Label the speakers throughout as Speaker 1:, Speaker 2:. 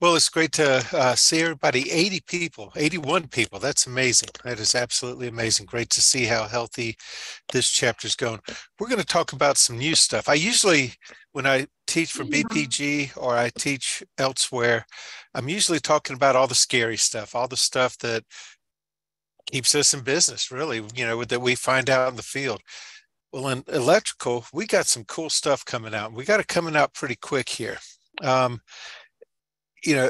Speaker 1: Well, it's great to see everybody. 80 people, 81 people. That's amazing. That is absolutely amazing. Great to see how healthy this chapter's going. We're going to talk about some new stuff. I usually, when I teach for BPG or I teach elsewhere, I'm usually talking about all the scary stuff, all the stuff that keeps us in business, really, that we find out in the field. Well, in electrical, we got some cool stuff coming out. We got it coming out pretty quick here. Um,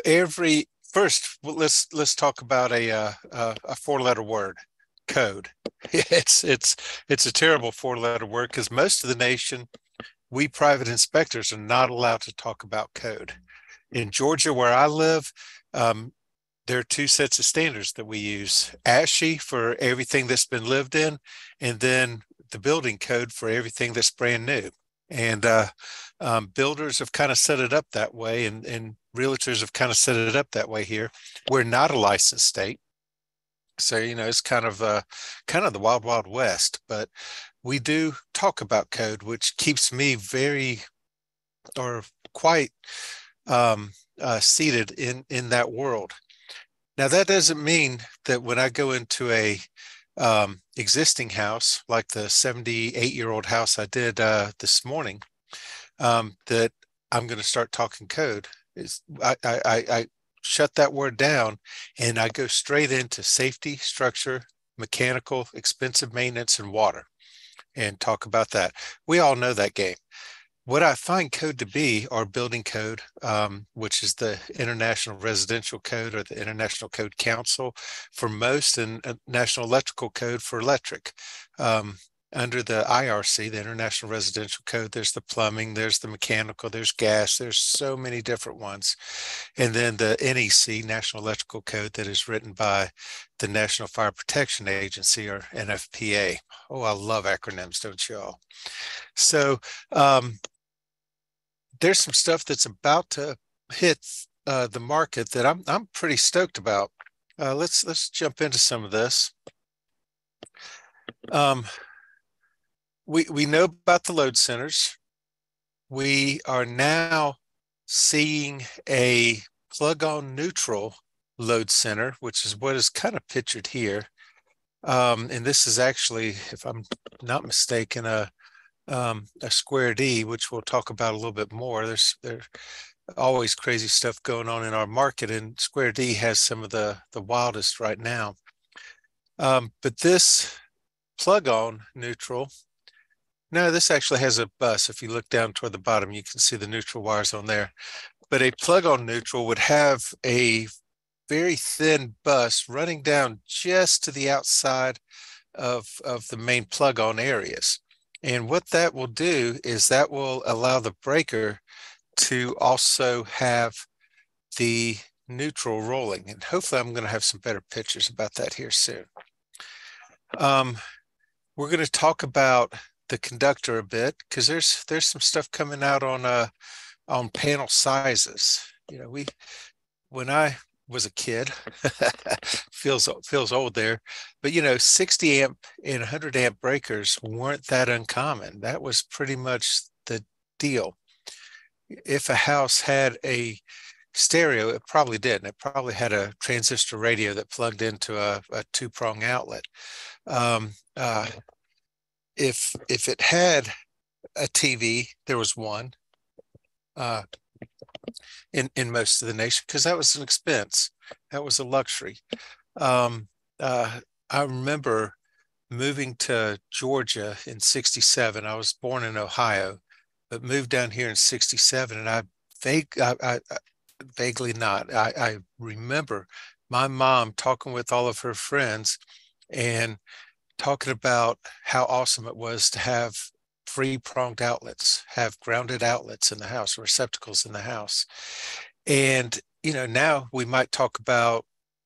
Speaker 1: every first, well, let's talk about a four-letter word, code. It's a terrible four-letter word because most of the nation, we private inspectors are not allowed to talk about code. In Georgia, where I live, there are two sets of standards that we use: ASHI for everything that's been lived in, and then the building code for everything that's brand new. And builders have kind of set it up that way, and realtors have kind of set it up that way here. We're not a licensed state, so it's kind of the wild, wild west. But we do talk about code, which keeps me very or quite seated in that world. Now, that doesn't mean that when I go into a existing house, like the 78-year-old house I did this morning, that I'm going to start talking code. I shut that word down and I go straight into safety, structure, mechanical, expensive maintenance, and water and talk about that. We all know that game. What I find code to be, or building code, which is the International Residential Code or the International Code Council for most, and National Electrical Code for electric. Under the IRC, the International Residential Code, there's the plumbing, there's the mechanical, there's gas, there's so many different ones. And then the NEC, National Electrical Code, that is written by the National Fire Protection Agency, or NFPA. Oh, I love acronyms, don't you all? So, there's some stuff that's about to hit the market that I'm pretty stoked about. Let's jump into some of this. We know about the load centers. We are now seeing a plug-on neutral load center, which is what is kind of pictured here. And this is actually, if I'm not mistaken, a square D, which we'll talk about a little bit more. There's always crazy stuff going on in our market, and square D has some of the wildest right now. But this plug-on neutral, no, this actually has a bus. If you look down toward the bottom, you can see the neutral wires on there. But a plug-on neutral would have a very thin bus running down just to the outside of the main plug-on areas. And what that will do is that will allow the breaker to also have the neutral rolling. And hopefully I'm going to have some better pictures about that here soon. We're going to talk about the conductor a bit because there's some stuff coming out on panel sizes. When I was a kid, feels old there, but 60 amp and 100 amp breakers weren't that uncommon. That was pretty much the deal. If a house had a stereo, it probably didn't. It probably had a transistor radio that plugged into a two-prong outlet. If it had a TV, there was one. In most of the nation, because that was an expense. That was a luxury. I remember moving to Georgia in 67. I was born in Ohio, but moved down here in 67. And I vaguely not. I remember my mom talking with all of her friends and talking about how awesome it was to have three-pronged outlets, have grounded outlets in the house, receptacles in the house. And, now we might talk about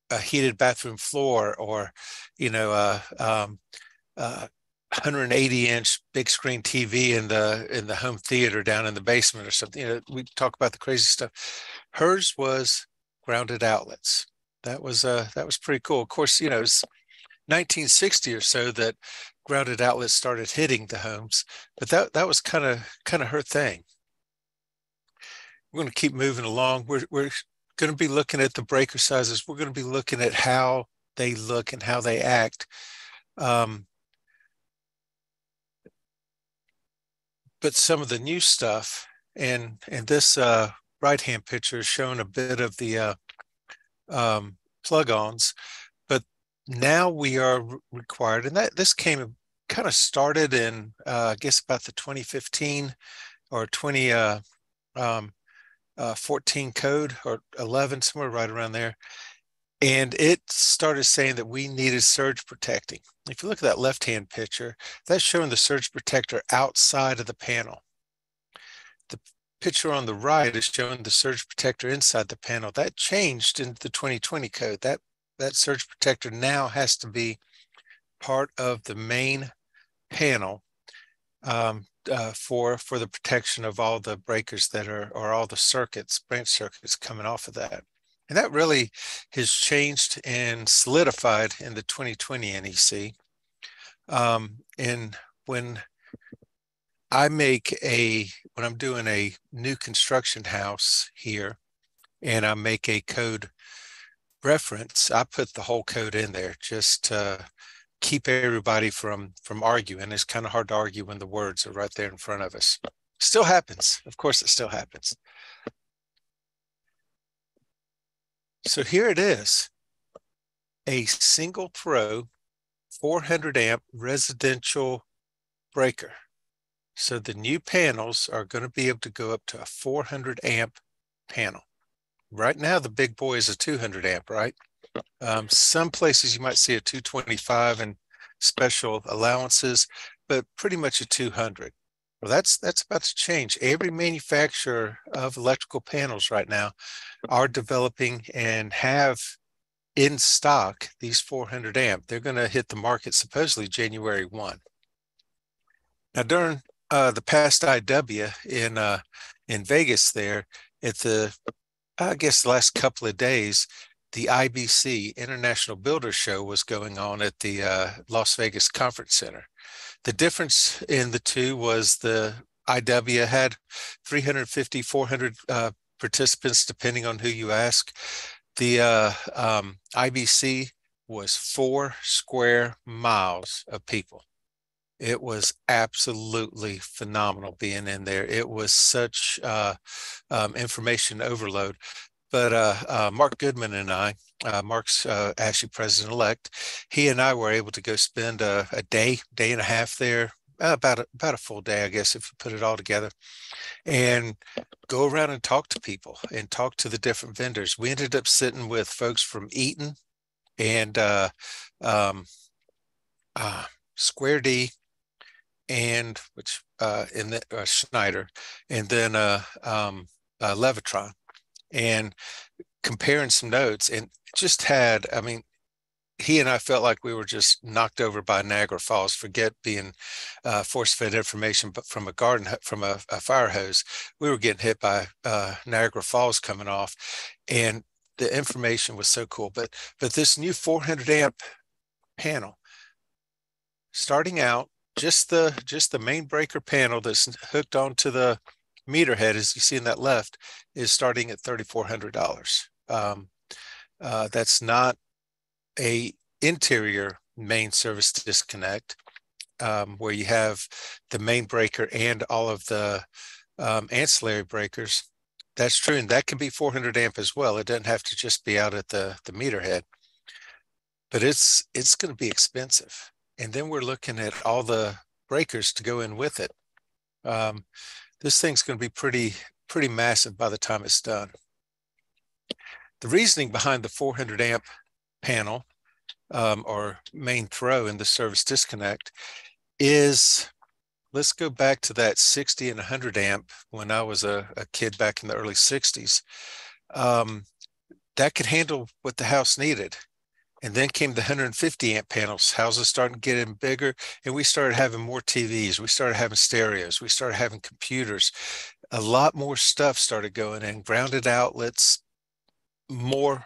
Speaker 1: a heated bathroom floor, or, a 180-inch big screen TV in the home theater down in the basement or something. We talk about the crazy stuff. Hers was grounded outlets. That was pretty cool. Of course, it's 1960 or so that grounded outlets started hitting the homes, but that was kind of her thing. We're going to keep moving along. We're going to be looking at the breaker sizes. We're going to be looking at how they look and how they act. But some of the new stuff, and this right-hand picture is showing a bit of the plug-ons, but now we are required, and that this kind of started in I guess about the 2015 or 2014 code, or 11, somewhere right around there. And it started saying that we needed surge protecting. If you look at that left-hand picture, that's showing the surge protector outside of the panel. The picture on the right is showing the surge protector inside the panel. That changed in the 2020 code. That surge protector now has to be part of the main panel for the protection of all the breakers that are, or all the circuits, branch circuits coming off of that. And that really has changed and solidified in the 2020 NEC. And when I'm doing a new construction house here and I make a code reference, I put the whole code in there just to keep everybody from arguing. It's kind of hard to argue when the words are right there in front of us. Still happens. Of course, it still happens. So here it is, a single throw 400 amp residential breaker. So the new panels are going to be able to go up to a 400 amp panel. Right now, the big boy is a 200 amp, right? Some places you might see a 225 and special allowances, but pretty much a 200. Well, that's about to change. Every manufacturer of electrical panels right now are developing and have in stock these 400 amp. They're going to hit the market supposedly January 1. Now, during the past IW in Vegas there, at I guess the last couple of days, the IBC, International Builders Show, was going on at the Las Vegas Conference Center. The difference in the two was the IW had 350, 400 participants, depending on who you ask. The IBC was 4 square miles of people. It was absolutely phenomenal being in there. It was such information overload. But Mark Goodman and I, Mark's actually president-elect, he and I were able to go spend a day and a half there, about a full day, I guess, if you put it all together, and go around and talk to people and talk to the different vendors. We ended up sitting with folks from Eaton and Square D, and which in the Schneider, and then Levitron, and comparing some notes, and just had, I mean, he and I felt like we were just knocked over by Niagara Falls. Forget being force-fed information, but from a fire hose, we were getting hit by Niagara Falls coming off, and the information was so cool. But this new 400 amp panel, starting out, just the main breaker panel that's hooked onto the meter head, as you see in that left, is starting at $3,400. That's not a interior main service disconnect, where you have the main breaker and all of the ancillary breakers. That's true, and that can be 400 amp as well. It doesn't have to just be out at the meter head, but it's going to be expensive. And then we're looking at all the breakers to go in with it. This thing's going to be pretty massive by the time it's done. The reasoning behind the 400 amp panel, or main throw in the service disconnect, is, let's go back to that 60 and 100 amp when I was a kid back in the early 60s. That could handle what the house needed. And then came the 150 amp panels. Houses started getting bigger, and we started having more TVs. We started having stereos. We started having computers. A lot more stuff started going in, grounded outlets, more.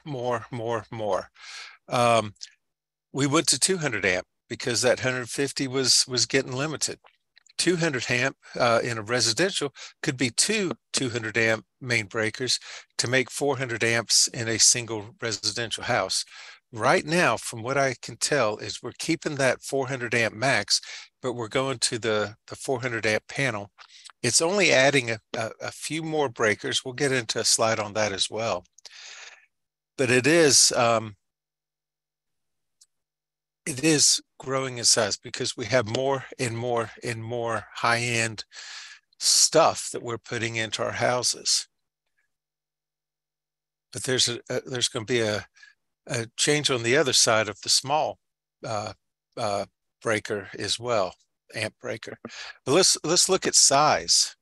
Speaker 1: We went to 200 amp because that 150 was getting limited. 200 amp in a residential could be two 200 amp main breakers to make 400 amps in a single residential house. Right now, from what I can tell, is we're keeping that 400 amp max, but we're going to the 400 amp panel. It's only adding a few more breakers. We'll get into a slide on that as well. But it is growing in size because we have more and more and more high-end stuff that we're putting into our houses. But there's going to be a change on the other side of the small breaker as well, amp breaker. But let's look at size.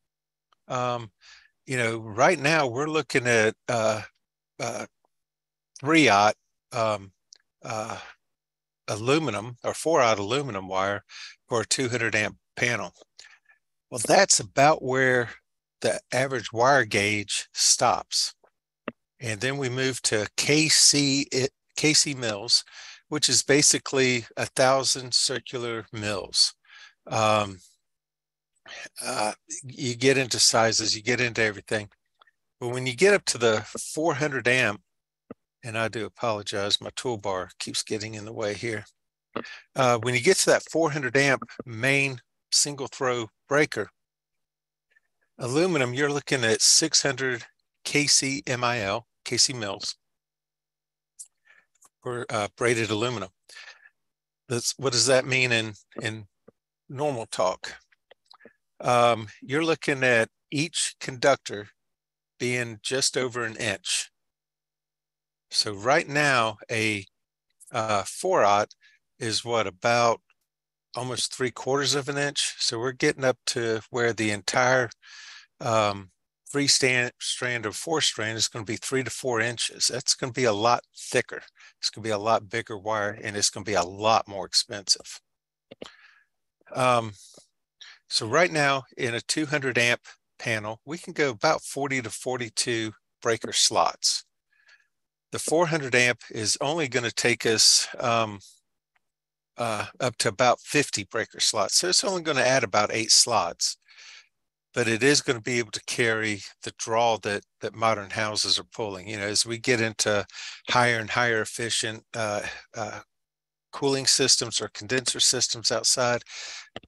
Speaker 1: Right now we're looking at 3/0 aluminum or 4/0 aluminum wire for a 200 amp panel. Well, that's about where the average wire gauge stops. And then we move to KC mills, which is basically 1,000 circular mills. You get into sizes, you get into everything. But when you get up to the 400 amp, and I do apologize, my toolbar keeps getting in the way here. When you get to that 400 amp main single throw breaker, aluminum, you're looking at 600 KC mills for braided aluminum. What does that mean in normal talk? You're looking at each conductor being just over an inch. So right now, a 4/0 is what, about almost 3/4 of an inch. So we're getting up to where the entire 3-strand or 4-strand is going to be 3 to 4 inches. That's going to be a lot thicker. It's going to be a lot bigger wire, and it's going to be a lot more expensive. So right now in a 200 amp panel, we can go about 40 to 42 breaker slots. The 400 amp is only going to take us up to about 50 breaker slots. So it's only going to add about 8 slots, but it is going to be able to carry the draw that modern houses are pulling. As we get into higher and higher efficient cooling systems or condenser systems outside,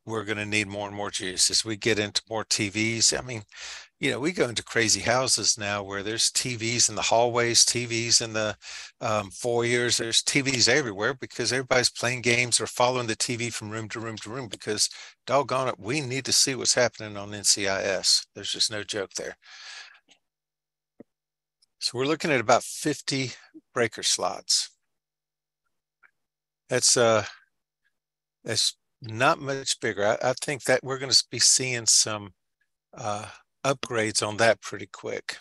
Speaker 1: we're going to need more and more juice. As we get into more TVs, I mean, we go into crazy houses now where there's TVs in the hallways, TVs in the foyers, there's TVs everywhere because everybody's playing games or following the TV from room to room to room because, doggone it, we need to see what's happening on NCIS. There's just no joke there. So we're looking at about 50 breaker slots. That's not much bigger. I think that we're going to be seeing some upgrades on that pretty quick.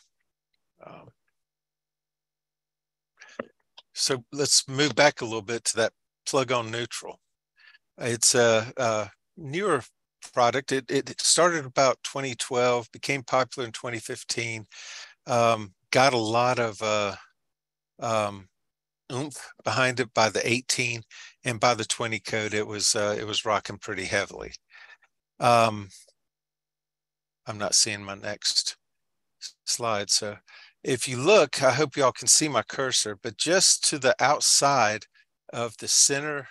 Speaker 1: So let's move back a little bit to that plug-on neutral. It's a newer product. It started about 2012, became popular in 2015, got a lot of oomph behind it by the 18, and by the 20 code, it was rocking pretty heavily. I'm not seeing my next slide. So if you look, I hope y'all can see my cursor, but just to the outside of the center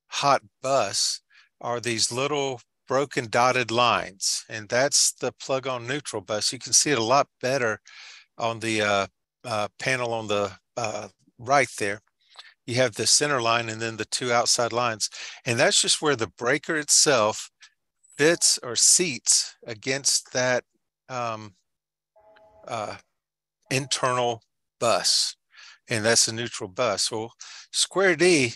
Speaker 1: hot bus are these little broken dotted lines, and that's the plug-on neutral bus. You can see it a lot better on the panel on the right there. You have the center line and then the 2 outside lines, and that's just where the breaker itself fits or seats against that internal bus, and that's a neutral bus. Well, Square D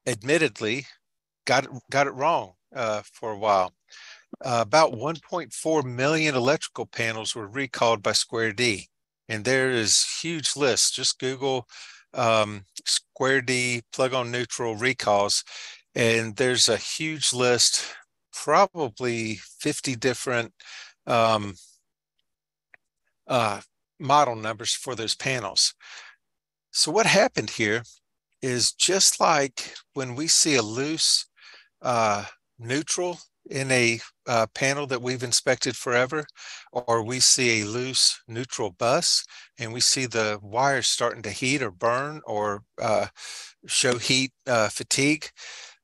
Speaker 1: admittedly got it wrong for a while. About 1.4 million electrical panels were recalled by Square D, and there is huge lists. Just Google Square D plug-on neutral recalls, and there's a huge list, probably 50 different model numbers for those panels. So what happened here is, just like when we see a loose neutral in a panel that we've inspected forever, or we see a loose neutral bus and we see the wires starting to heat or burn or show heat fatigue,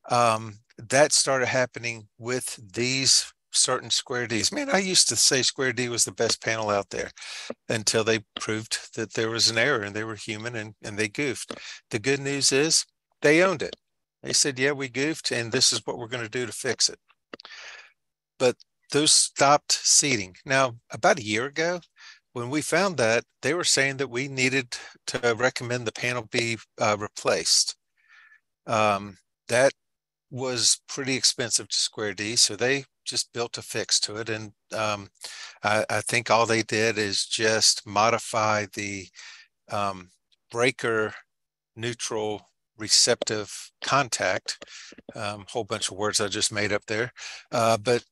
Speaker 1: that started happening with these certain Square Ds. Man, I used to say Square D was the best panel out there until they proved that there was an error and they were human and they goofed. The good news is they owned it. They said, yeah, we goofed and this is what we're going to do to fix it. But those stopped seating. Now, about a year ago, when we found that, they were saying that we needed to recommend the panel be replaced. That was pretty expensive to Square D, so they just built a fix to it. And I think all they did is just modify the breaker neutral receptive contact. Whole bunch of words I just made up there. But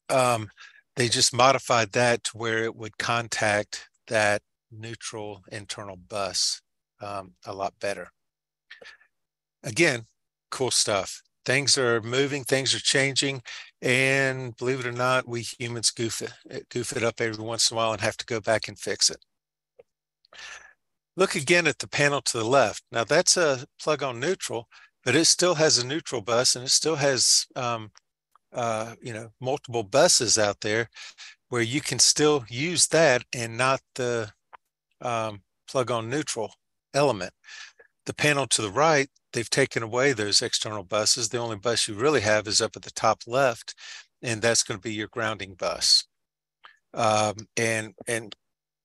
Speaker 1: they just modified that to where it would contact that neutral internal bus a lot better. Again, cool stuff. Things are moving, things are changing, and believe it or not, we humans goof it up every once in a while and have to go back and fix it. Look again at the panel to the left. Now that's a plug-on neutral, but it still has a neutral bus and it still has multiple buses out there where you can still use that and not the plug-on neutral element. The panel to the right, they've taken away those external buses. The only bus you really have is up at the top left, and that's going to be your grounding bus. And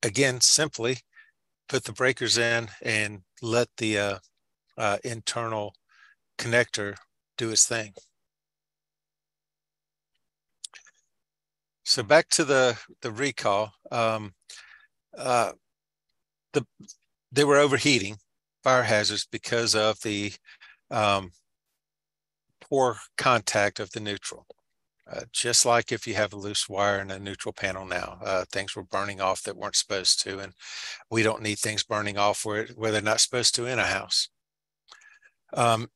Speaker 1: again, simply put the breakers in and let the internal connector do its thing. So back to the recall. They were overheating, fire hazards, because of the poor contact of the neutral. Just like if you have a loose wire in a neutral panel now, things were burning off that weren't supposed to, and we don't need things burning off where they're not supposed to in a house.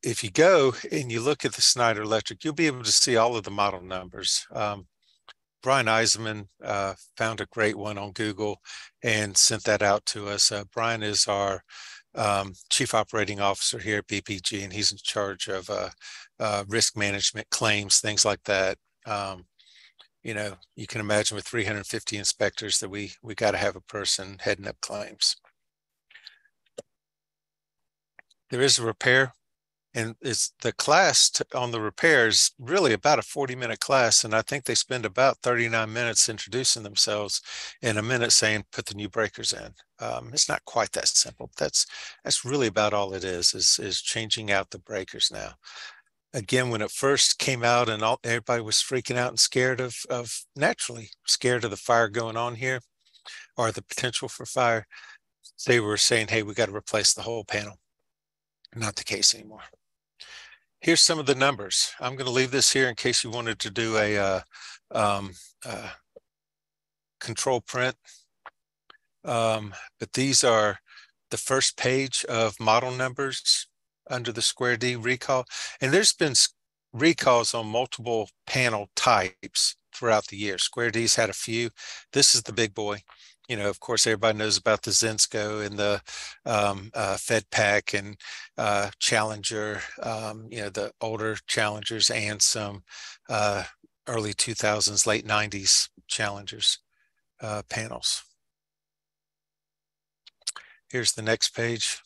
Speaker 1: If you go and you look at the Schneider Electric, you'll be able to see all of the model numbers. Brian Eisenman found a great one on Google and sent that out to us. Brian is our Chief Operating Officer here at BPG, and he's in charge of risk management, claims, things like that. You can imagine with 350 inspectors that we got to have a person heading up claims. There is a repair, and it's the class on the repairs really about a 40-minute class, and I think they spend about 39 minutes introducing themselves and a minute saying put the new breakers in. It's not quite that simple. That's really about all it is changing out the breakers now. Again, when it first came out and everybody was freaking out and scared naturally scared of the fire going on here or the potential for fire, they were saying, hey, we got to replace the whole panel. Not the case anymore. Here's some of the numbers. I'm going to leave this here in case you wanted to do a control print. But these are the first page of model numbers under the Square D recall. And there's been recalls on multiple panel types throughout the year. Square D's had a few. This is the big boy. Of course, everybody knows about the Zinsco and the FedPac and Challenger, the older Challengers and some early 2000s, late 90s Challengers panels. Here's the next page.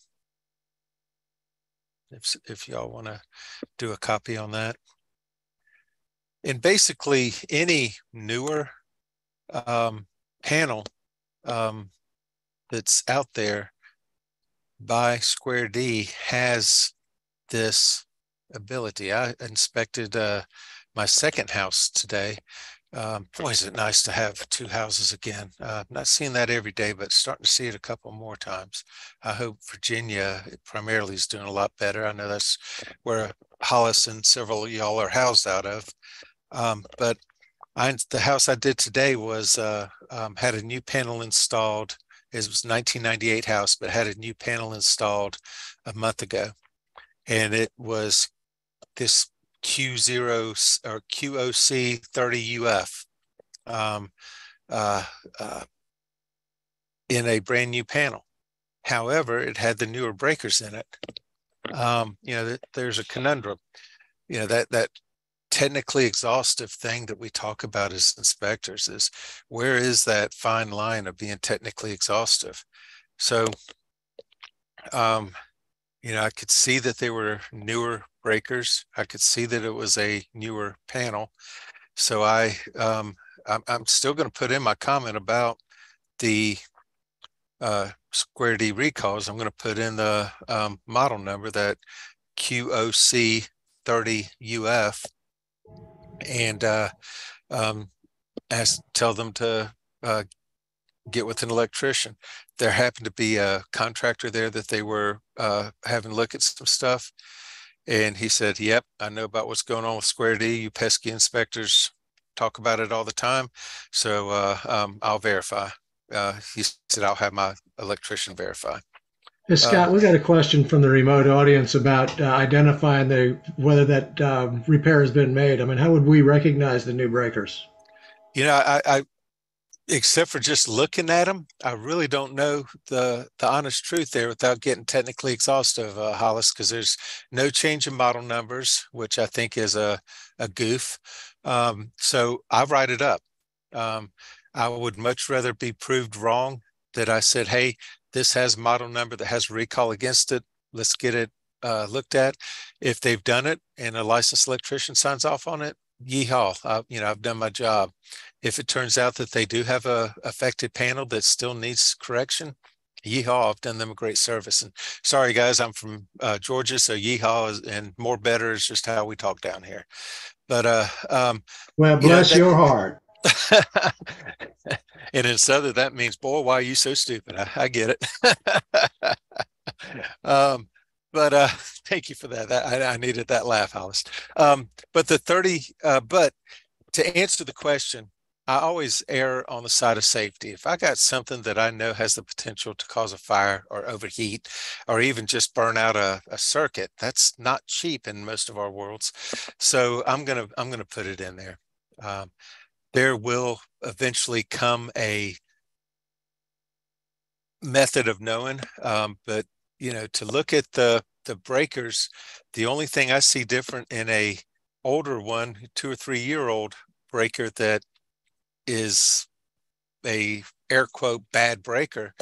Speaker 1: If y'all want to do a copy on that. And basically any newer panel that's out there by Square D has this ability. I inspected my second house today. Boy, is it nice to have two houses again. Not seeing that every day, but starting to see it a couple more times. I hope Virginia primarily is doing a lot better. I know that's where Hollis and several of y'all are housed out of. But the house I did today was had a new panel installed. It was a 1998 house, but had a new panel installed a month ago. And it was this Q0 or QOC 30UF uh, uh, in a brand new panel. However, it had the newer breakers in it. There's a conundrum. That technically exhaustive thing that we talk about as inspectors is, where is that fine line of being technically exhaustive? So, I could see that they were newer breakers. I could see that it was a newer panel. So I'm still going to put in my comment about the Square D recalls. I'm going to put in the model number, that QOC 30UF, and tell them to get with an electrician. There happened to be a contractor there that they were having a look at some stuff. And he said, yep, I know about what's going on with Square D. You pesky inspectors talk about it all the time. So I'll verify. He said, I'll have my electrician verify.
Speaker 2: Hey, Scott, we got a question from the remote audience about identifying whether that repair has been made. I mean, how would we recognize the new breakers?
Speaker 1: I except for just looking at them, I really don't know the honest truth there without getting technically exhaustive, Hollis, because there's no change in model numbers, which I think is a goof. So I write it up. I would much rather be proved wrong, that I said, hey, this has a model number that has a recall against it. Let's get it looked at. If they've done it and a licensed electrician signs off on it, yeehaw, I've done my job. If it turns out that they do have a affected panel that still needs correction, yeehaw, I've done them a great service. And sorry, guys, I'm from Georgia, so yeehaw and more better is just how we talk down here. But
Speaker 2: Well, bless your heart.
Speaker 1: And in Southern, that means, boy, why are you so stupid? I get it. But thank you for that. I needed that laugh, Hollis. But to answer the question, I always err on the side of safety. If I got something that I know has the potential to cause a fire or overheat, or even just burn out a circuit, that's not cheap in most of our worlds. So I'm gonna put it in there. There will eventually come a method of knowing, but to look at the breakers, the only thing I see different in a older one, 2 or 3 year old breaker that is a air quote bad breaker,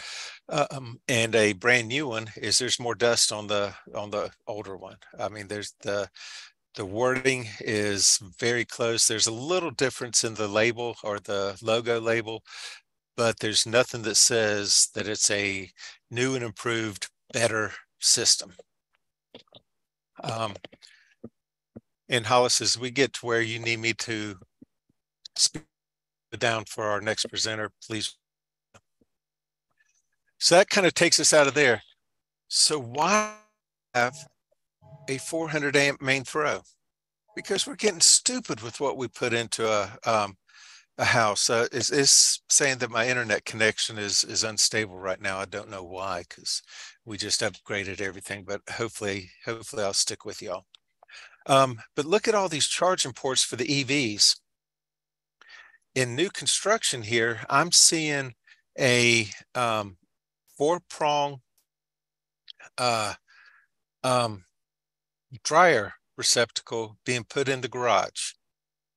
Speaker 1: and a brand new one, is there's more dust on the older one. I mean, there's the wording is very close. There's a little difference in the label or the logo label, but there's nothing that says that it's a new and improved, better system. And Hollis, as we get to where you need me to speak down for our next presenter, please. So that kind of takes us out of there. So why have a 400 amp main throw? Because we're getting stupid with what we put into a house. Is saying that my internet connection is unstable right now. I don't know why, because we just upgraded everything, but hopefully I'll stick with y'all. But look at all these charging ports for the EVs. In new construction here, I'm seeing a 4-prong dryer receptacle being put in the garage.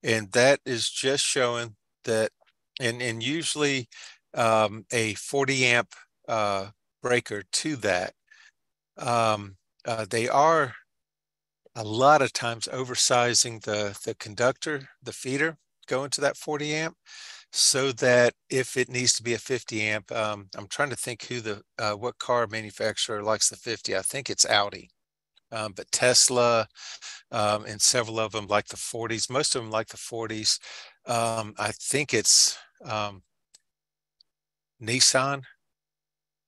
Speaker 1: And that is just showing that, and usually a 40 amp breaker to that. They are a lot of times oversizing the conductor, the feeder going to that 40 amp, so that if it needs to be a 50 amp, I'm trying to think who what car manufacturer likes the 50. I think it's Audi. But Tesla and several of them like the 40s. Most of them like the 40s. I think it's Nissan.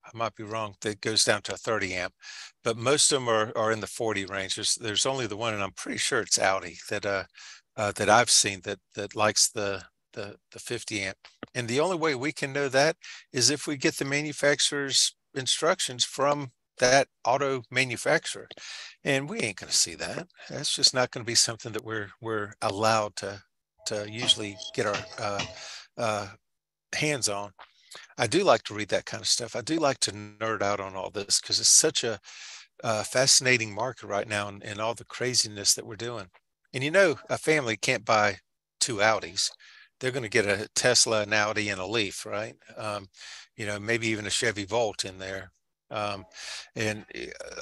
Speaker 1: I might be wrong. That goes down to a 30 amp, but most of them are in the 40 range. There's only the one, and I'm pretty sure it's Audi that I've seen that likes the 50 amp. And the only way we can know that is if we get the manufacturer's instructions from that auto manufacturer. And we ain't going to see that. That's just not going to be something that we're allowed to usually get our uh, hands on. I do like to read that kind of stuff. I do like to nerd out on all this because it's such a fascinating market right now, and all the craziness that we're doing. And a family can't buy two Audis. They're going to get a Tesla, an Audi, and a Leaf, right? Maybe even a Chevy Volt in there. Um, and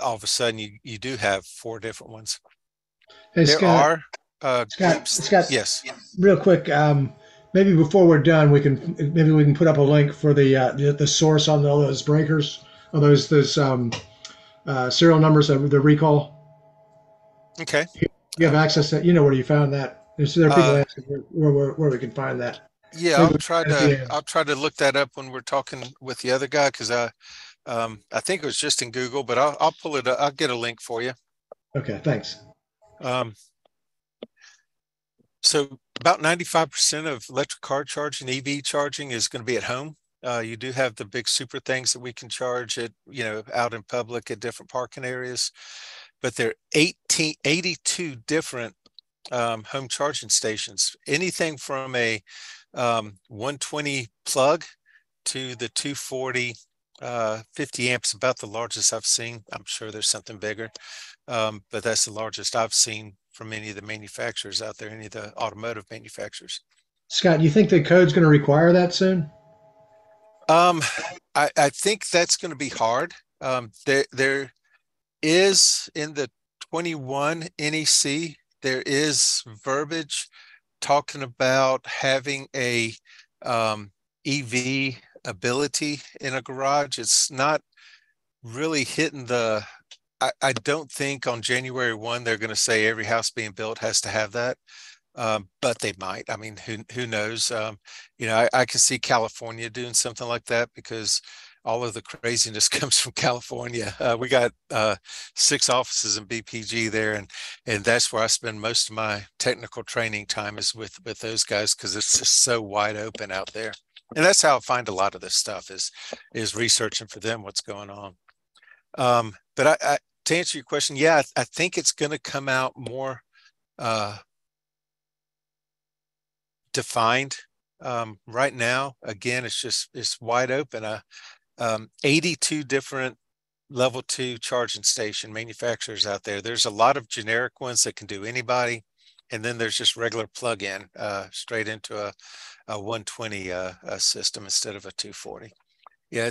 Speaker 1: all of a sudden, you do have four different ones.
Speaker 2: Hey,
Speaker 1: There
Speaker 2: Scott,
Speaker 1: are groups. Yes.
Speaker 2: real quick, maybe before we're done, maybe we can put up a link for the source on all those breakers, or those serial numbers of the recall.
Speaker 1: Okay.
Speaker 2: You have
Speaker 1: Uh,
Speaker 2: access to, where you found that. There are people
Speaker 1: uh,
Speaker 2: asking where we can find that.
Speaker 1: yeah,
Speaker 2: Maybe
Speaker 1: I'll
Speaker 2: we
Speaker 1: try
Speaker 2: can at the
Speaker 1: to
Speaker 2: end.
Speaker 1: I'll try to look that up when we're talking with the other guy because I think it was just in Google, but I'll pull it up. I'll get a link for you.
Speaker 2: Okay, thanks.
Speaker 1: Um, so about 95% of electric car charging, EV charging is going to be at home. You do have the big super things that we can charge out in public at different parking areas, but there are 82 different home charging stations. Anything from a 120 plug to the 240 50 amps, about the largest I've seen. I'm sure there's something bigger, but that's the largest I've seen from any of the manufacturers out there, any of the automotive manufacturers.
Speaker 2: Scott, do you think the code's going to require that soon?
Speaker 1: Um, I think that's going to be hard. There is in the 21 NEC, there is verbiage talking about having a EV ability in a garage. It's not really hitting I don't think on January 1 they're going to say every house being built has to have that. But they might. I mean, who knows? I can see California doing something like that because all of the craziness comes from California. We got 6 offices in BPG there, and that's where I spend most of my technical training time is with those guys because it's just so wide open out there. And that's how I find a lot of this stuff is researching for them what's going on. But to answer your question, yeah, I think it's going to come out more defined. Right now, again, it's wide open. 82 different level 2 charging station manufacturers out there. There's a lot of generic ones that can do anybody, and then there's just regular plug-in straight into a 120 system instead of a 240. Yeah,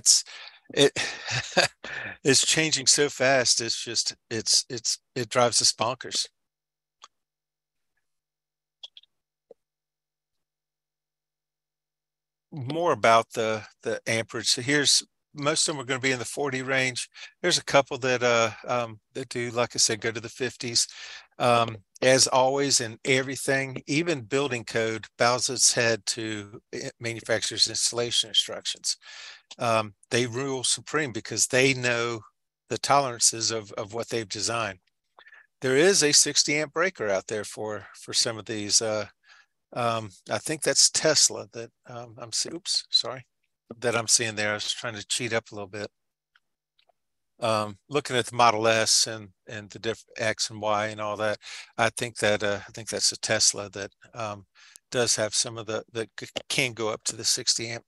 Speaker 1: it it's changing so fast. It drives us bonkers. More about the amperage. So here's most of them are going to be in the 40 range. There's a couple that do, like I said, go to the 50s. As always in everything, even building code bows its head to manufacturers' installation instructions. They rule supreme because they know the tolerances of what they've designed. There is a 60 amp breaker out there for some of these. I think that's Tesla that I'm seeing. Oops, sorry, that I'm seeing there. I was trying to cheat up a little bit. Looking at the Model S and the different X and Y and all that, I think that's a Tesla that does have some of that can go up to the 60 amp.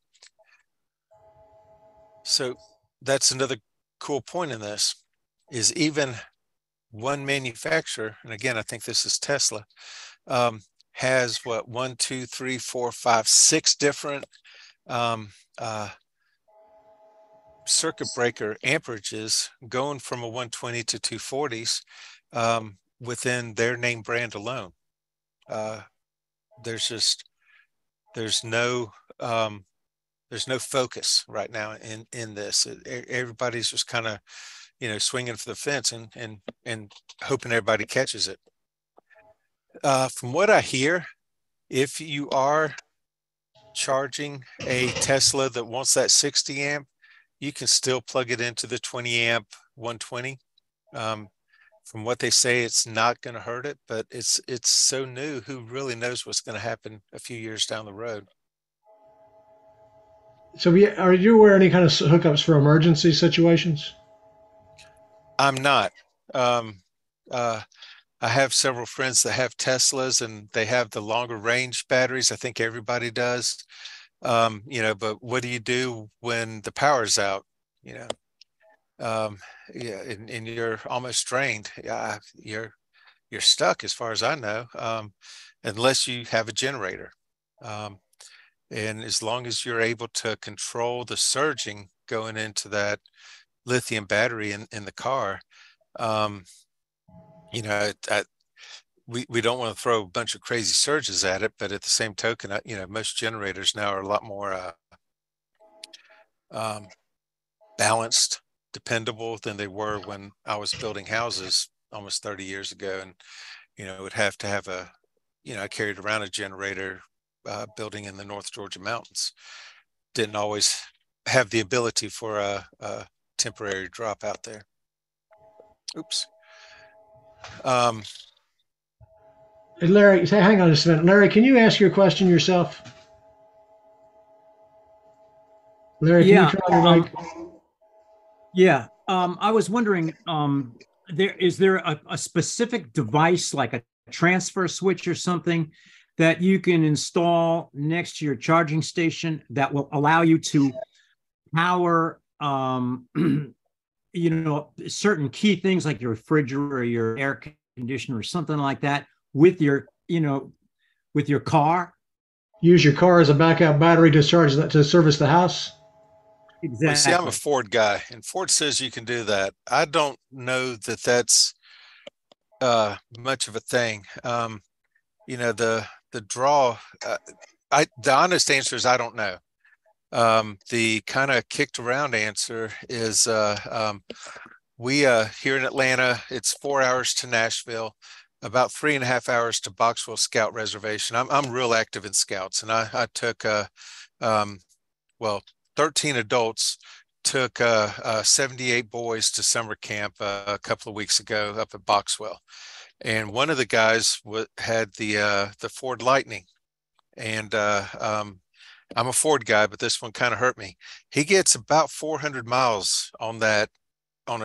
Speaker 1: So that's another cool point in this is even one manufacturer, and again, I think this is Tesla, has what, 1, 2, 3, 4, 5, 6 different circuit breaker amperages going from a 120 to 240s within their name brand alone. There's no focus right now in this. Everybody's just kind of swinging for the fence and hoping everybody catches it. From what I hear, if you are charging a Tesla that wants that 60 amp, you can still plug it into the 20 amp 120. From what they say, it's not going to hurt it, but it's so new. Who really knows what's going to happen a few years down the road?
Speaker 2: So, are you aware of any kind of hookups for emergency situations?
Speaker 1: I'm not. Um, uh, I have several friends that have Teslas and they have the longer range batteries. I think everybody does. But what do you do when the power's out? You know, um, yeah, and you're almost drained. Yeah, you're stuck as far as I know, unless you have a generator. Um, and as long as you're able to control the surging going into that lithium battery in the car, um, you know, we don't want to throw a bunch of crazy surges at it, but at the same token, most generators now are a lot more um, balanced, dependable than they were when I was building houses almost 30 years ago. And, would have to have I carried around a generator building in the North Georgia mountains. Didn't always have the ability for a temporary drop out there. Oops. Um,
Speaker 2: Hey, Larry, say, hang on just a minute. Larry, can you ask your question yourself? Larry, can you
Speaker 3: Yeah,
Speaker 2: try your mic?
Speaker 3: yeah. I was wondering, there a specific device like a transfer switch or something that you can install next to your charging station that will allow you to power, certain key things like your refrigerator or your air conditioner or something like that with with your car?
Speaker 2: Use your car as a backup battery to charge that to service the house.
Speaker 1: well, you see, I'm a
Speaker 3: Exactly.
Speaker 1: Ford guy, and Ford says you can do that. I don't know that that's much of a thing. The draw. The honest answer is I don't know. The kind of kicked around answer is we here in Atlanta, it's 4 hours to Nashville, about 3.5 hours to Boxwell Scout Reservation. I'm real active in Scouts, and I took um, well 13 adults took 78 boys to summer camp a couple of weeks ago up at Boxwell, and one of the guys had the Ford Lightning, and I'm a Ford guy, but this one kind of hurt me. He gets about 400 miles on a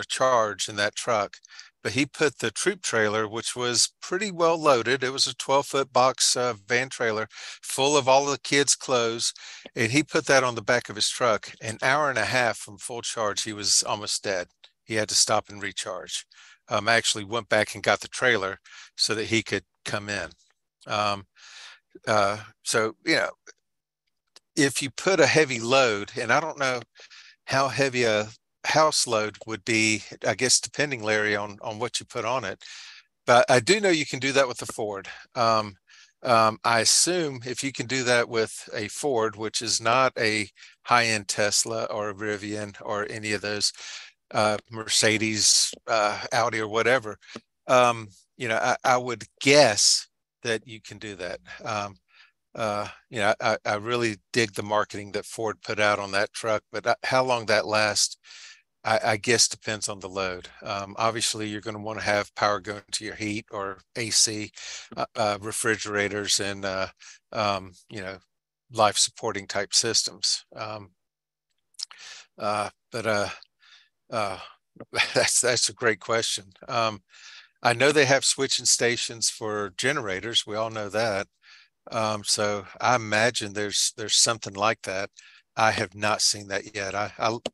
Speaker 1: charge in that truck, but he put the troop trailer, which was pretty well loaded. It was a 12-foot box van trailer full of all the kids' clothes, and he put that on the back of his truck. An hour and a half from full charge, he was almost dead. He had to stop and recharge. I actually went back and got the trailer so that he could come in. Um, so, if you put a heavy load, and I don't know how heavy a house load would be, I guess, depending, Larry, on what you put on it. But I do know you can do that with the Ford. I assume if you can do that with a Ford, which is not a high-end Tesla or a Rivian or any of those Mercedes, Audi, or whatever, I would guess that you can do that. I really dig the marketing that Ford put out on that truck, but how long that lasts, I guess depends on the load. Obviously, you're going to want to have power going to your heat or AC, refrigerators, and life supporting type systems. But uh, that's a great question. I know they have switching stations for generators. We all know that. So I imagine there's something like that. I have not seen that yet.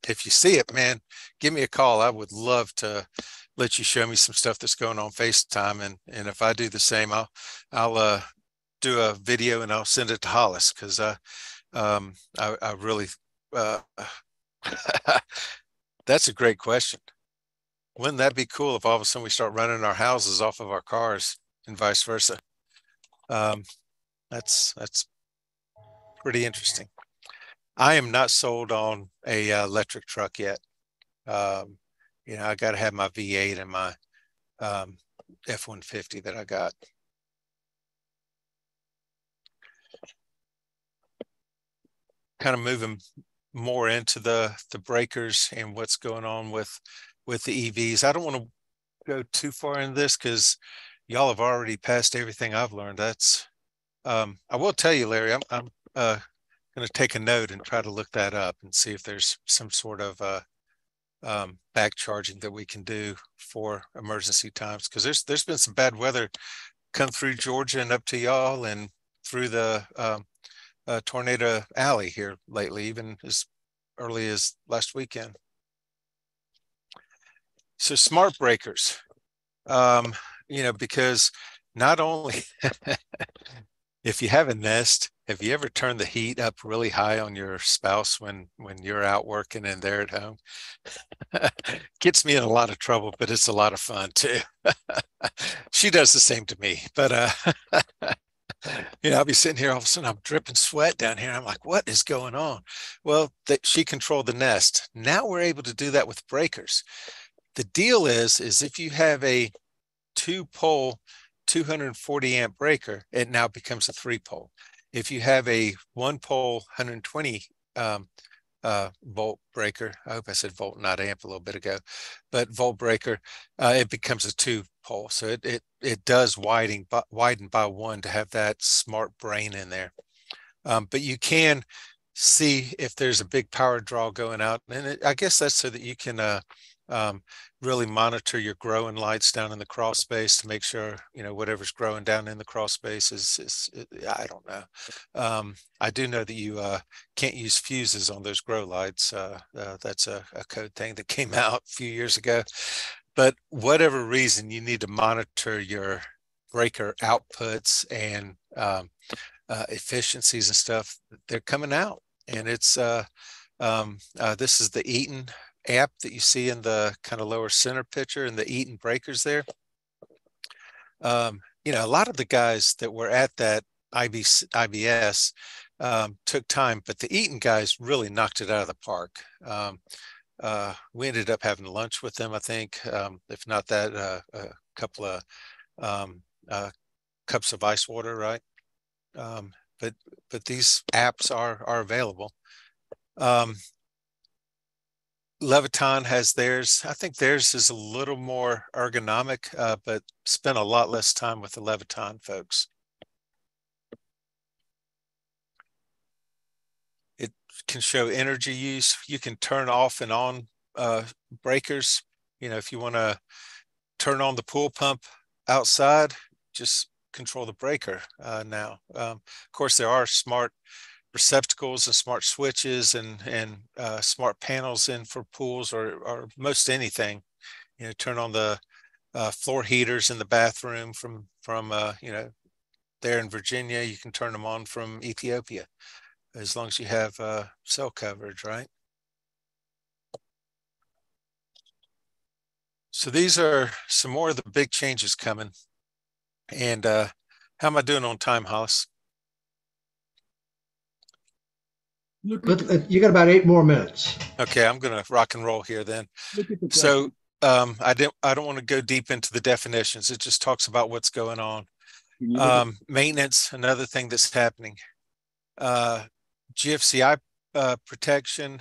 Speaker 1: If you see it, man, give me a call. I would love to let you show me some stuff that's going on FaceTime, and if I do the same, I'll do a video and I'll send it to Hollis because I really uh, that's a great question. Wouldn't that be cool if all of a sudden we start running our houses off of our cars and vice versa? Um, that's pretty interesting. I am not sold on a electric truck yet. Um, I got to have my V8 and my um, F-150 that I got. Kind of moving more into the breakers and what's going on with the EVs. I don't want to go too far in this because y'all have already passed everything I've learned. I will tell you, Larry, I'm going to take a note and try to look that up and see if there's some sort of back charging that we can do for emergency times, because there's been some bad weather come through Georgia and up to y'all and through the Tornado Alley here lately, even as early as last weekend. So smart breakers, because not only if you have a Nest, have you ever turned the heat up really high on your spouse when you're out working and they're at home? Gets me in a lot of trouble, but it's a lot of fun too. She does the same to me, but I'll be sitting here, all of a sudden I'm dripping sweat down here. I'm like, what is going on? Well, she controlled the Nest. Now we're able to do that with breakers. The deal is if you have a 2-pole 240 amp breaker, it now becomes a 3-pole. If you have a 1-pole 120 volt breaker, I hope I said volt, not amp a little bit ago, but volt breaker, it becomes a 2-pole. So it does widen by 1 to have that smart brain in there. But you can see if there's a big power draw going out, and I guess that's so that you can really monitor your growing lights down in the crawl space to make sure whatever's growing down in the crawl space is I don't know. I do know that you can't use fuses on those grow lights. That's a code thing that came out a few years ago. But whatever reason, you need to monitor your breaker outputs and efficiencies and stuff. They're coming out, and it's this is the Eaton app that you see in the kind of lower center picture, and the Eaton breakers there. A lot of the guys that were at that IBS took time, but the Eaton guys really knocked it out of the park. We ended up having lunch with them, I think, if not that, a couple of cups of ice water, right? But these apps are available. Leviton has theirs. I think theirs is a little more ergonomic, but spent a lot less time with the Leviton folks. It can show energy use. You can turn off and on breakers. If you want to turn on the pool pump outside, just control the breaker now. Of course, there are smart receptacles and smart switches and smart panels in for pools or most anything. Turn on the floor heaters in the bathroom from there in Virginia. You can turn them on from Ethiopia as long as you have cell coverage, right? So these are some more of the big changes coming. And how am I doing on time, Hollis?
Speaker 2: You got about 8 more minutes.
Speaker 1: Okay, I'm going to rock and roll here then. So I don't want to go deep into the definitions. It just talks about what's going on. Maintenance, another thing that's happening. GFCI protection.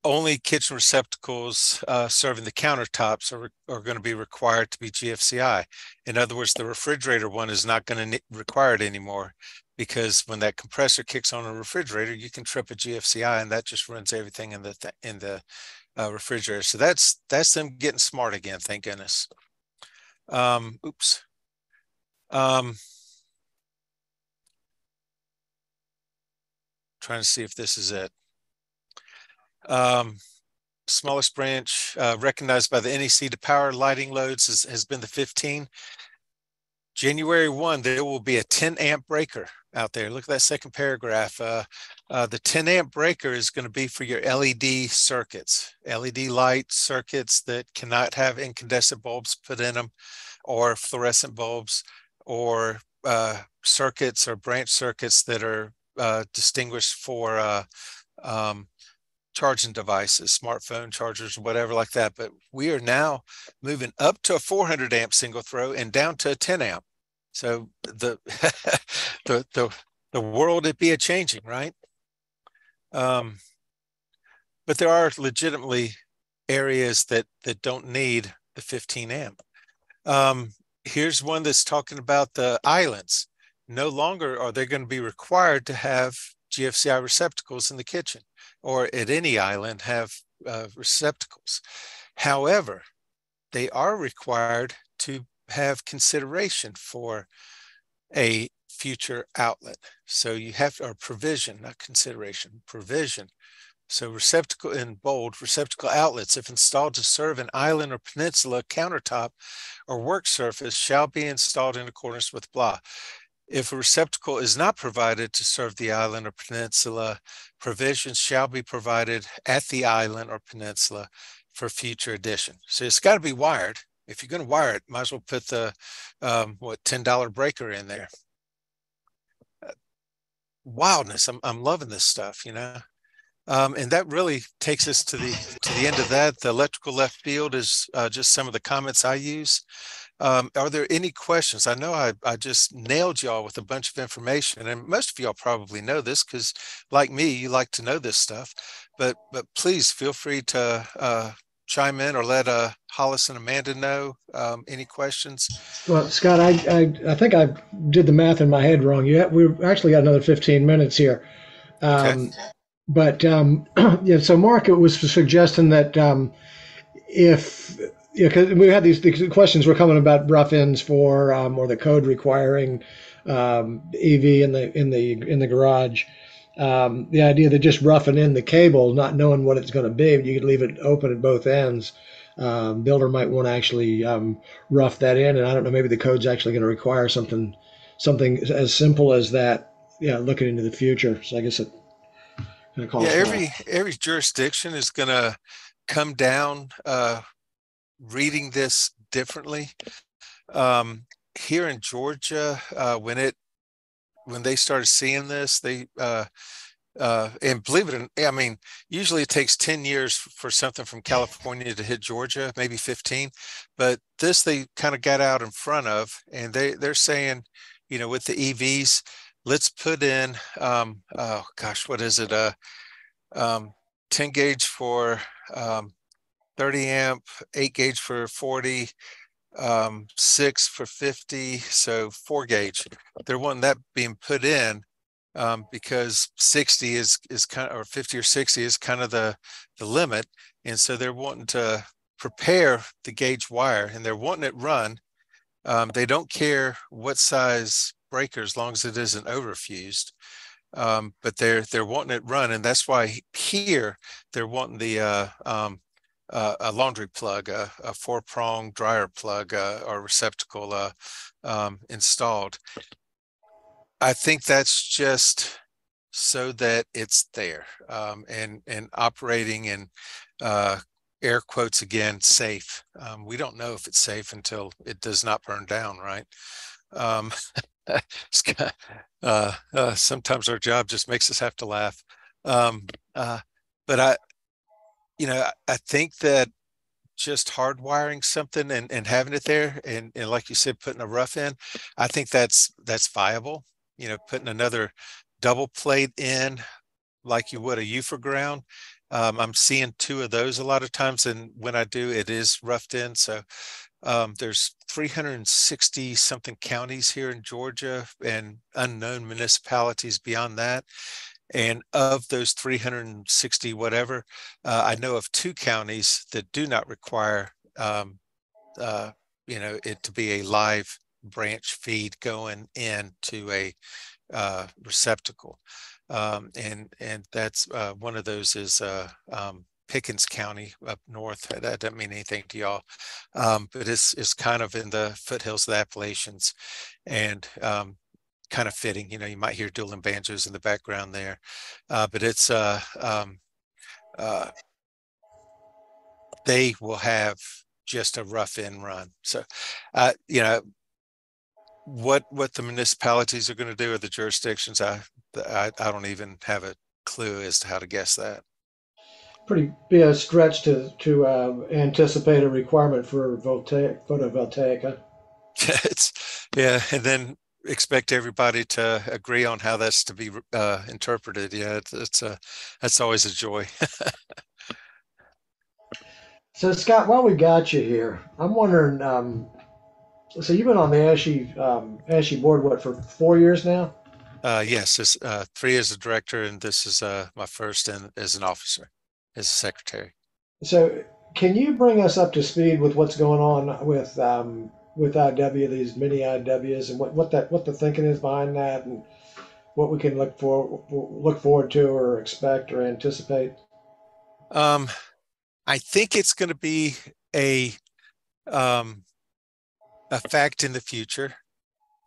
Speaker 1: Only kitchen receptacles serving the countertops are going to be required to be GFCI. In other words, the refrigerator one is not going to require it anymore, because when that compressor kicks on a refrigerator, you can trip a GFCI, and that just ruins everything in the refrigerator. So that's them getting smart again. Thank goodness. Oops. Trying to see if this is it. Smallest branch recognized by the NEC to power lighting loads has been the 15. January 1, there will be a 10 amp breaker out there. Look at that second paragraph. The 10 amp breaker is going to be for your LED circuits, LED light circuits that cannot have incandescent bulbs put in them, or fluorescent bulbs, or circuits or branch circuits that are distinguished for charging devices, smartphone chargers, whatever like that. But we are now moving up to a 400 amp single throw and down to a 10 amp. So the world it be a changing, right? But there are legitimately areas that don't need the 15 amp. Here's one that's talking about the islands. No longer are they going to be required to have GFCI receptacles in the kitchen, or at any island have receptacles. However, they are required to have consideration for a future outlet. So you have, or provision, not consideration, provision. So receptacle in bold, receptacle outlets, if installed to serve an island or peninsula, countertop, or work surface, shall be installed in accordance with blah. If a receptacle is not provided to serve the island or peninsula, provisions shall be provided at the island or peninsula for future addition. So it's got to be wired. If you're going to wire it, might as well put the $10 breaker in there. Wildness. I'm loving this stuff, you know. And that really takes us to the end of that. The electrical left field is just some of the comments I use. Are there any questions? I know I just nailed y'all with a bunch of information, and most of y'all probably know this because, like me, you like to know this stuff. But please feel free to chime in or let Hollis and Amanda know any questions.
Speaker 2: Well, Scott, I think I did the math in my head wrong. We've actually got another 15 minutes here.
Speaker 1: Okay.
Speaker 2: But yeah, so Mark was suggesting that if because we had these questions were coming about rough ends for or the code requiring EV in the garage. The idea that just roughing in the cable, not knowing what it's going to be, you could leave it open at both ends. Builder might want to actually rough that in, and I don't know, maybe the code's actually going to require something as simple as that. Yeah, looking into the future. So I guess it kind of calls for
Speaker 1: every jurisdiction is going to come down reading this differently. Here in Georgia, when they started seeing this, they and believe it or not, I mean, usually it takes 10 years for something from California to hit Georgia, maybe 15, but this they kind of got out in front of, and they're saying, you know, with the EVs, let's put in oh gosh, what is it, 10 gauge for 30 amp, 8 gauge for 40, 6 for 50, so 4 gauge. They're wanting that being put in because 60 is kind of, or 50 or 60 is kind of the limit, and so they're wanting to prepare the gauge wire, and they're wanting it run. They don't care what size breaker as long as it isn't overfused. But they're wanting it run, and that's why here they're wanting the a laundry plug, a 4-prong dryer plug, or receptacle installed. I think that's just so that it's there and operating and air quotes again, safe. We don't know if it's safe until it does not burn down, right? Sometimes our job just makes us have to laugh. But I think that just hardwiring something and having it there, and like you said, putting a rough in, I think that's viable. You know, putting another double plate in like you would a UFA ground. I'm seeing 2 of those a lot of times, and when I do, it is roughed in. So there's 360 something counties here in Georgia and unknown municipalities beyond that. And of those 360 whatever, I know of 2 counties that do not require it to be a live branch feed going into a receptacle. And that's one of those is Pickens County up north. That doesn't mean anything to y'all, but it's kind of in the foothills of the Appalachians, and kind of fitting. You know, you might hear dueling banjos in the background there, but it's they will have just a rough in run. So, what the municipalities are going to do, or the jurisdictions, I don't even have a clue as to how to guess that.
Speaker 2: pretty be a stretch to anticipate a requirement for photovoltaic. Huh?
Speaker 1: And then expect everybody to agree on how that's to be interpreted. Yeah, that's always a joy.
Speaker 2: So Scott, while we got you here, I'm wondering. So you've been on the ASHI board for 4 years now?
Speaker 1: Yes, it's 3 as a director, and this is my first as an officer, as a secretary.
Speaker 2: So, can you bring us up to speed with what's going on with IW, these mini IWs, and what the thinking is behind that, and what we can look forward to, or expect, or anticipate?
Speaker 1: Um, I think it's going to be a um, a fact in the future.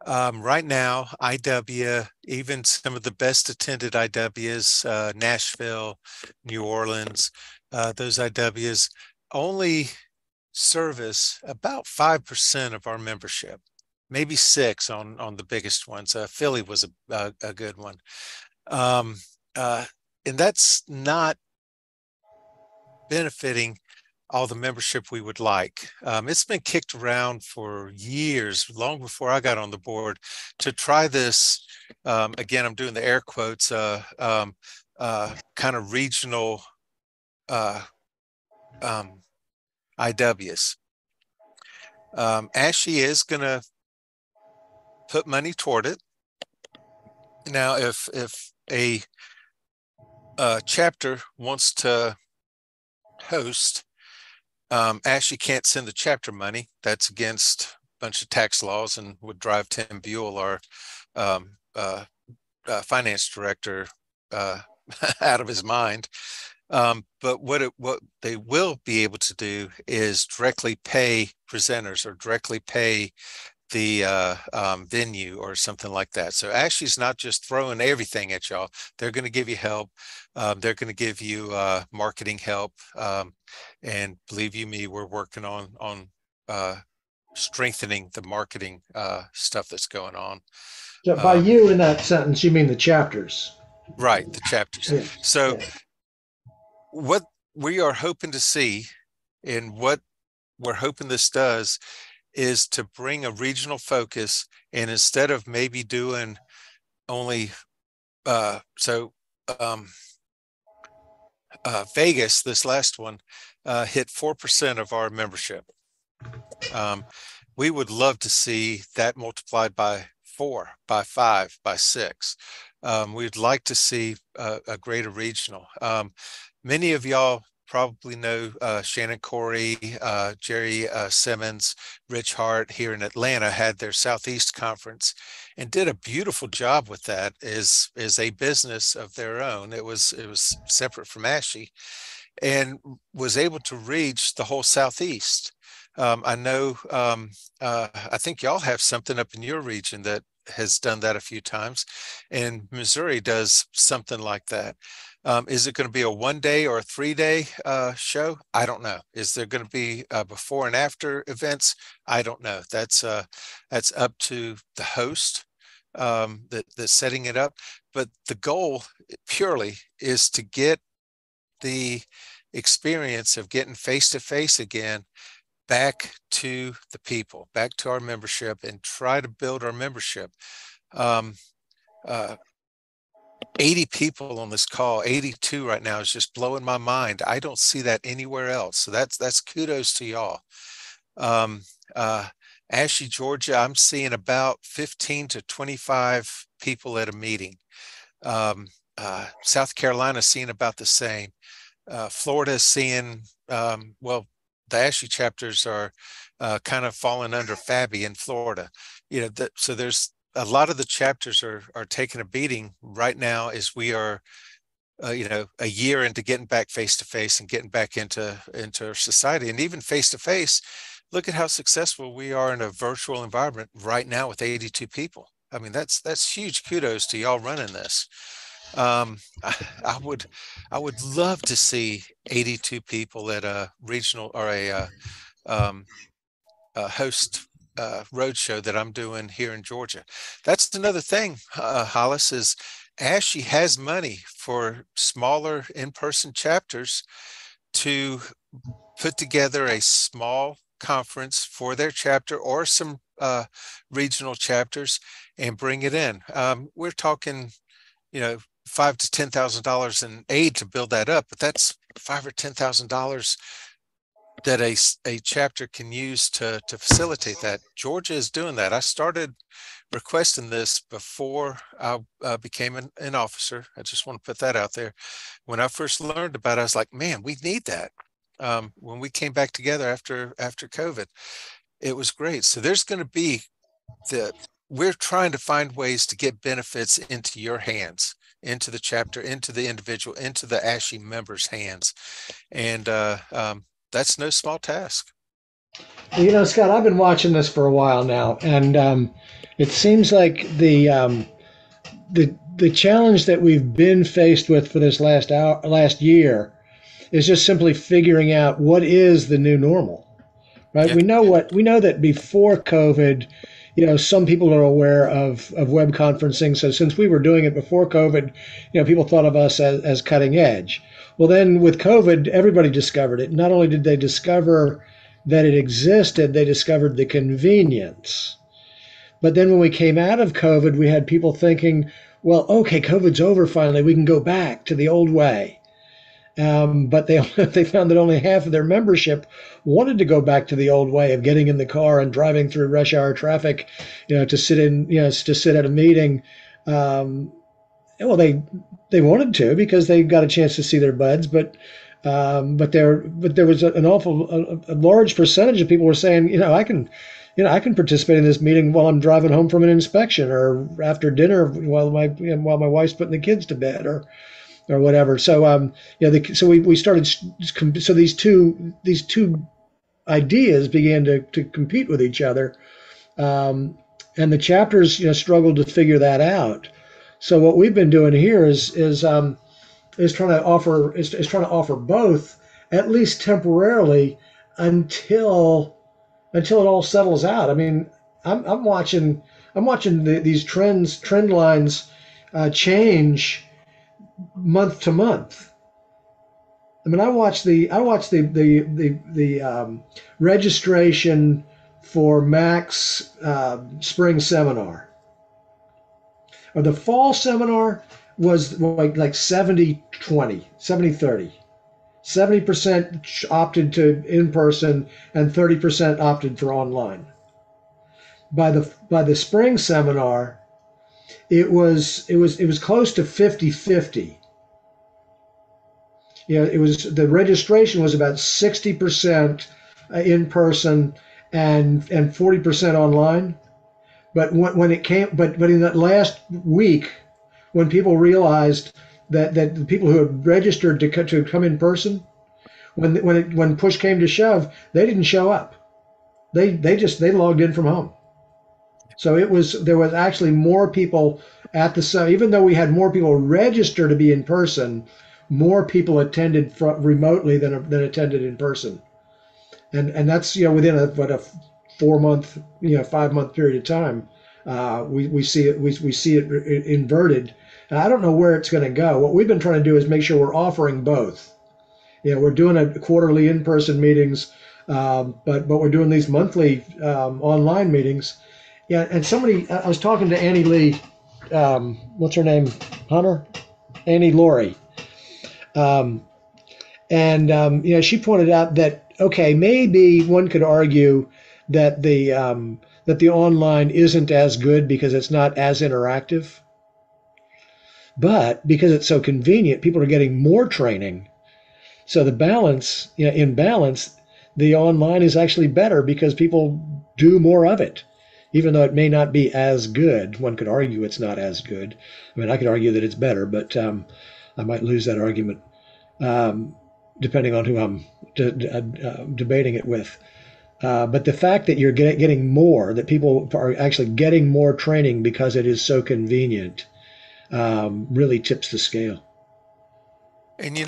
Speaker 1: Right now, IW, even some of the best attended IWs, Nashville, New Orleans, those IWs only service about 5% of our membership, maybe 6 on the biggest ones. Philly was a good one. Um, uh, and that's not benefiting all the membership we would like. It's been kicked around for years, long before I got on the board, to try this. Again, I'm doing the air quotes, kind of regional uh, um, IWs. ASHI is going to put money toward it. Now, if a chapter wants to host, ASHI can't send the chapter money. That's against a bunch of tax laws and would drive Tim Buell, our um, finance director, out of his mind. But what they will be able to do is directly pay presenters or directly pay the venue or something like that. So ASHI's not just throwing everything at y'all. They're going to give you help. They're going to give you marketing help. And believe you me, we're working on strengthening the marketing stuff that's going on.
Speaker 2: So, by you in that sentence, you mean the chapters?
Speaker 1: Right, the chapters.
Speaker 2: Yeah,
Speaker 1: So
Speaker 2: yeah.
Speaker 1: what we are hoping to see, and what we're hoping this does, is to bring a regional focus. And instead of maybe doing only Vegas, this last one, hit 4% of our membership. We would love to see that multiplied by 4, by 5, by 6. We'd like to see a greater regional. Many of y'all probably know Shannon Corey, Jerry Simmons, Rich Hart here in Atlanta had their Southeast Conference and did a beautiful job with that as a business of their own. It was separate from ASHI, and was able to reach the whole Southeast. I know, I think y'all have something up in your region that has done that a few times, and Missouri does something like that. Is it going to be a 1-day or a 3-day show? I don't know. Is there going to be before and after events? I don't know. That's up to the host that's setting it up. But the goal purely is to get the experience of getting face to face again back to the people, back to our membership, and try to build our membership. Um, uh, 80 people on this call, 82 right now, is just blowing my mind. I don't see that anywhere else. So that's kudos to y'all. Um, ASHI, Georgia, I'm seeing about 15 to 25 people at a meeting. South Carolina seeing about the same. Florida is seeing, well, the ASHI chapters are kind of falling under FABI in Florida. So there's a lot of the chapters are taking a beating right now as we are, a year into getting back face to face and getting back into our society, and even face to face. Look at how successful we are in a virtual environment right now with 82 people. I mean, that's huge kudos to y'all running this. I would love to see 82 people at a regional or a host roadshow that I'm doing here in Georgia. That's another thing, Hollis, is ASHI has money for smaller in-person chapters to put together a small conference for their chapter or some regional chapters and bring it in. We're talking, $5,000 to $10,000 in aid to build that up, but that's $5,000 or $10,000 that a chapter can use to facilitate that. Georgia is doing that. I started requesting this before I became an officer. I just want to put that out there. When I first learned about it, I was like, man, we need that. when we came back together after COVID. It was great. So there's going to be we're trying to find ways to get benefits into your hands, into the chapter, into the individual, into the ASHE members' hands. And that's no small task.
Speaker 2: Scott, I've been watching this for a while now, and it seems like the challenge that we've been faced with for this last year is just simply figuring out what is the new normal. Right?
Speaker 1: Yeah.
Speaker 2: We know that before COVID, some people are aware of web conferencing. So since we were doing it before COVID, people thought of us as cutting edge. Well, then with COVID, everybody discovered it. Not only did they discover that it existed, they discovered the convenience. But then when we came out of COVID, we had people thinking, well, okay, COVID's over finally. We can go back to the old way. But they they found that only half of their membership wanted to go back to the old way of getting in the car and driving through rush hour traffic, to sit at a meeting. Well, they wanted to because they got a chance to see their buds, but there was a large percentage of people were saying, I can participate in this meeting while I'm driving home from an inspection or after dinner while my wife's putting the kids to bed or whatever. So so we started. So these two ideas began to compete with each other, and the chapters struggled to figure that out. So what we've been doing here is trying to offer both, at least temporarily, until it all settles out. I mean, I'm watching these trend lines change month to month. I mean, I watched the registration for Mac's spring seminar, or the fall seminar was like 70-20, 70-30. 70% opted to in person and 30% opted for online. By the spring seminar, it was close to 50-50. The registration was about 60% in person and 40% online. But when it came, but in that last week, when people realized that the people who had registered to come in person, when push came to shove, they didn't show up. They logged in from home. So there was actually more people at the, even though we had more people register to be in person, more people attended remotely than attended in person, and that's within a 4-month 5-month period of time. We see it inverted, and I don't know where it's going to go. What we've been trying to do is make sure we're offering both. We're doing a quarterly in-person meetings, but we're doing these monthly online meetings. Yeah, and I was talking to Annie Lee, what's her name, Hunter? Annie Laurie. She pointed out that, okay, maybe one could argue that the online isn't as good because it's not as interactive. But because it's so convenient, people are getting more training. So the balance, in balance, the online is actually better because people do more of it. Even though it may not be as good, one could argue it's not as good. I mean, I could argue that it's better, but I might lose that argument depending on who I'm debating it with. But the fact that you're getting more, that people are actually getting more training because it is so convenient, really tips the scale.
Speaker 1: And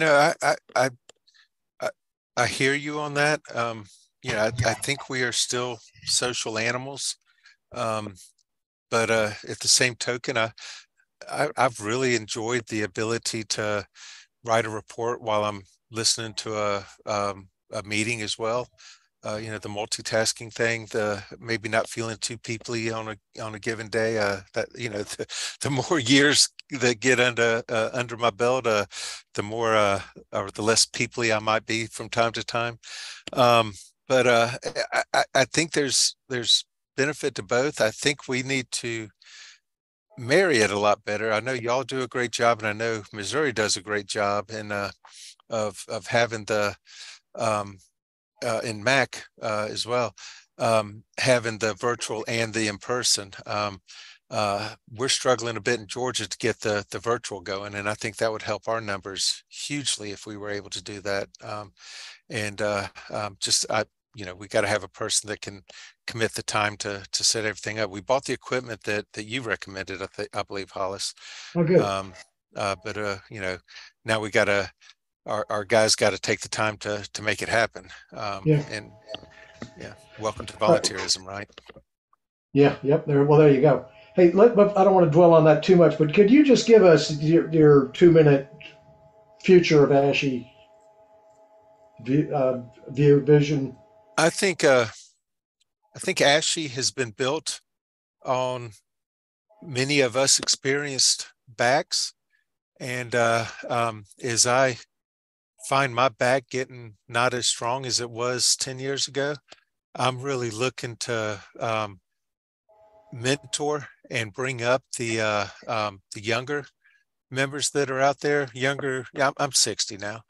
Speaker 1: I hear you on that. I think we are still social animals. But at the same token, I've really enjoyed the ability to write a report while I'm listening to a meeting as well. The multitasking thing, the maybe not feeling too peoply on a given day. That the more years that get under my belt, the more or the less peoply I might be from time to time. But I think there's benefit to both. I think we need to marry it a lot better. I know y'all do a great job, and I know Missouri does a great job in of having the in Mac as well, having the virtual and the in-person. We're struggling a bit in Georgia to get the virtual going, and I think that would help our numbers hugely if we were able to do that. We got to have a person that can commit the time to set everything up. We bought the equipment that you recommended, I believe, Hollis.
Speaker 2: Oh, good.
Speaker 1: Now we got to our guys got to take the time to make it happen. And welcome to volunteerism, right?
Speaker 2: Yeah. Yep. There you go. Hey, I don't want to dwell on that too much, but could you just give us your 2-minute future of ASHE vision?
Speaker 1: I think ASHE has been built on many of us experienced backs, and as I find my back getting not as strong as it was 10 years ago, I'm really looking to mentor and bring up the younger members that are out there. Younger, yeah, I'm 60 now,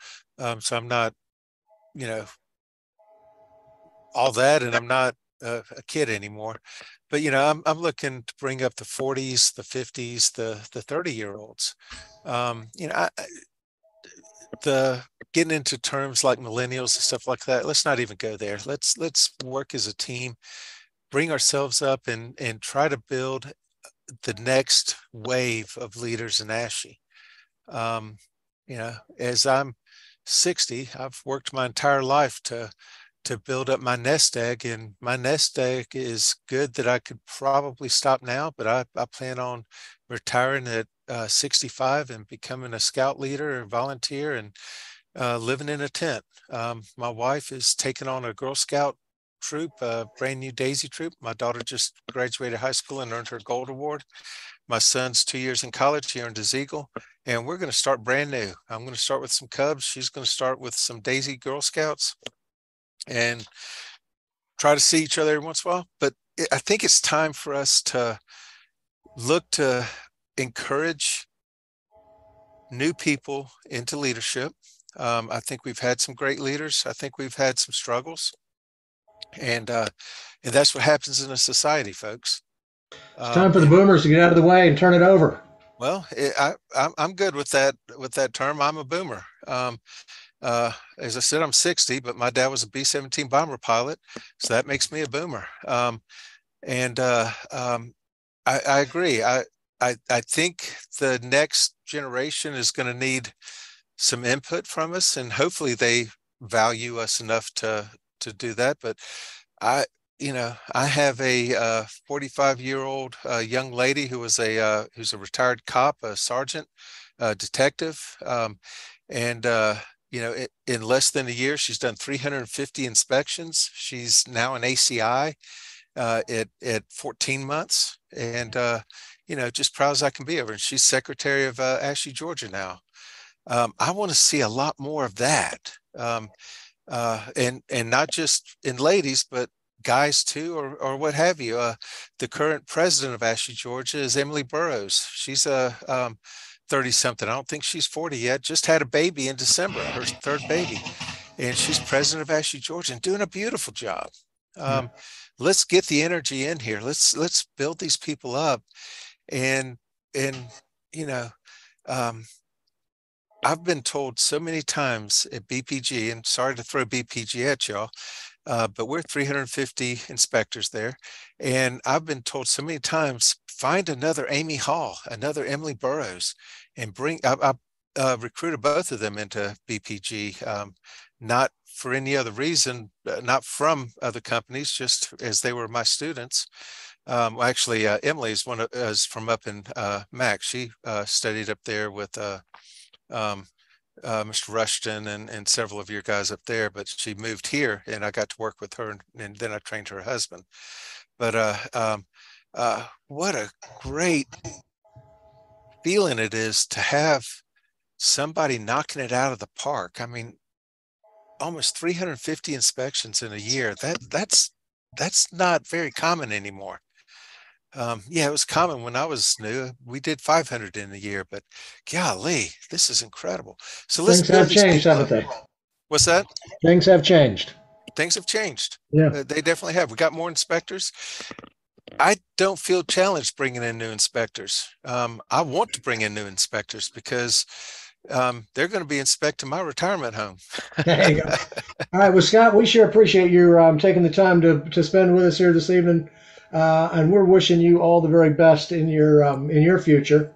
Speaker 1: so I'm not, all that, and I'm not a kid anymore. But I'm looking to bring up the 40s, the 50s, the 30-year-olds. The getting into terms like millennials and stuff like that, let's not even go there. Let's work as a team, bring ourselves up, and try to build the next wave of leaders in ASHE. As I'm 60, I've worked my entire life to build up my nest egg, and my nest egg is good that I could probably stop now, but I plan on retiring at 65 and becoming a scout leader or volunteer and living in a tent. My wife is taking on a Girl Scout troop, a brand new Daisy troop. My daughter just graduated high school and earned her Gold Award. My son's 2 years in college. He earned his Eagle, and we're going to start brand new. I'm going to start with some Cubs. She's going to start with some Daisy Girl Scouts, and try to see each other every once in a while. But I think it's time for us to look to encourage new people into leadership. I think we've had some great leaders. I think we've had some struggles, and that's what happens in a society, folks.
Speaker 2: It's time for the boomers to get out of the way and turn it over.
Speaker 1: Well, I'm good with that term. I'm a boomer. As I said, I'm 60, but my dad was a B-17 bomber pilot, so that makes me a boomer. I agree. I think the next generation is going to need some input from us, and hopefully they value us enough to do that. But I have a 45-year-old young lady who's a retired cop, a sergeant, detective, in less than a year, she's done 350 inspections. She's now an ACI at 14 months, and just proud as I can be of her. And she's secretary of ASHE Georgia now. I want to see a lot more of that, and not just in ladies, but guys too, or what have you. The current president of ASHE Georgia is Emily Burrows. She's a 30-something. I don't think she's 40 yet. Just had a baby in December, her third baby, and she's president of ASHE Georgia and doing a beautiful job. Let's get the energy in here. Let's build these people up, and I've been told so many times at BPG, and sorry to throw BPG at y'all, but we're 350 inspectors there, and I've been told so many times, find another Amy Hall, another Emily Burrows, and bring. I recruited both of them into BPG, not for any other reason, not from other companies, just as they were my students. Actually, Emily is from up in Mac. She studied up there with Mr. Rushton and several of your guys up there, but she moved here, and I got to work with her, and then I trained her husband. But what a great feeling it is to have somebody knocking it out of the park. I mean, almost 350 inspections in a year. That's not very common anymore. It was common when I was new. We did 500 in a year, but golly, this is incredible. So let's
Speaker 2: Things have changed, haven't they?
Speaker 1: What's that?
Speaker 2: Things have changed.
Speaker 1: Things have changed.
Speaker 2: Yeah.
Speaker 1: They definitely have. We got more inspectors. I don't feel challenged bringing in new inspectors. I want to bring in new inspectors because they're going to be inspecting my retirement home.
Speaker 2: There you go. All right. Well, Scott, we sure appreciate you taking the time to spend with us here this evening. And we're wishing you all the very best in your future.